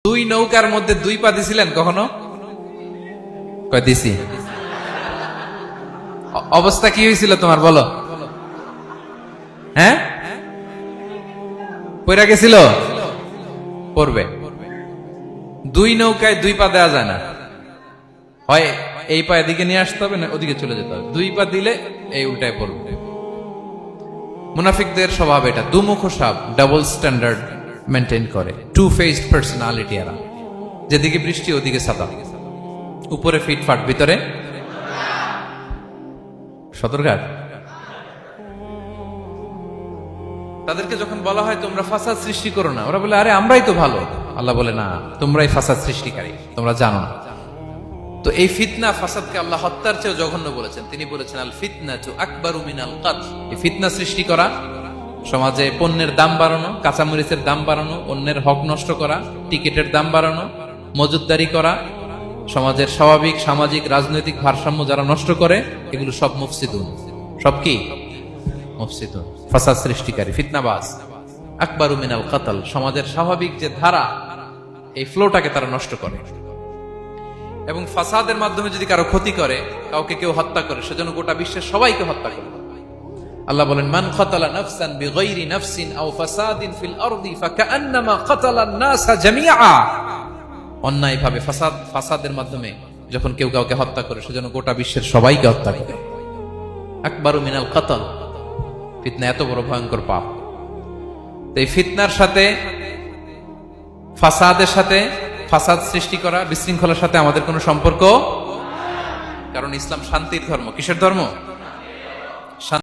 দুই নৌকার মধ্যে দুই পা দিছিলেন কখনো? কয় দিছি। অবস্থা কি হয়েছিল তোমার বলো? হ্যাঁ, পড়ে গেছিল? পড়বে। দুই নৌকায় দুই পা দেওয়া যায় না, হয় এই পা এদিকে নিয়ে আসতে হবে না ওদিকে চলে যেতে হবে। দুই পা দিলে এই উল্টায় পড়বে। মুনাফিকদের স্বভাব এটা, দুমুখ সাপ, ডাবল স্ট্যান্ডার্ড মেনটেন করে, টু ফেসড পার্সোনালিটি এরা। যেদিকে বৃষ্টি ওদিকে ছাতা, উপরে ফিটফাট ভিতরে সদরঘাট। তাদেরকে যখন বলা হয় তোমরা ফাসাদ সৃষ্টি করো না, ওরা বলে আরে আমরাই তো ভালো। আল্লাহ বলে না, তোমরাই ফাসাদ সৃষ্টিকারী, তোমরা জানো না। তো এই ফিতনা ফাসাদকে আল্লাহ হত্যার চেয়েও জঘন্য বলেছেন। তিনি বলেছেন আল ফিতনাতু আকবারু মিনাল কতল। এই ফিতনা সৃষ্টি করা, সমাজে পণ্যের দাম বাড়ানো, কাঁচামরিচের দাম বাড়ানো, অন্যের হক নষ্ট করা, টিকিটের দাম বাড়ানো, মজুতদারি করা, সমাজের স্বাভাবিক সামাজিক রাজনৈতিক ভারসাম্য যারা নষ্ট করে, এগুলো সব মুফসিদুন। সব কি? মুফসিদুন, ফাসাদ সৃষ্টিকারী, ফিতনাবাজ। আকবারু মিনাল কতল, সমাজের স্বাভাবিক যে ধারা, এই ফ্লোটাকে তারা নষ্ট করে। এবং ফাসাদের মাধ্যমে যদি কারো ক্ষতি করে, কাউকে কেউ হত্যা করে, সেজন্য গোটা বিশ্বের সবাইকে হত্যা করে। আল্লাহ বলেন মান কাতালা নাফসান বিগাইরি নাফসিন আও ফাসাদিন ফিল আরদি ফাকান্নামা কাতালান নাসা জামিআ। অন্যায়ভাবে ফাসাদের মাধ্যমে যখন কেউ কাউকে হত্যা করে, সেজন্য গোটা বিশ্বের সবাইকে হত্যা করে। আকবারু মিনাল কতল, ফিতনা এত বড় ভয়ঙ্কর পাপ। এই ফিতনার সাথে, ফাসাদের সাথে, ফাসাদ সৃষ্টি করা, বিশৃঙ্খলার সাথে আমাদের কোনো সম্পর্ক, কারণ ইসলাম শান্তির ধর্ম। কিসের ধর্ম?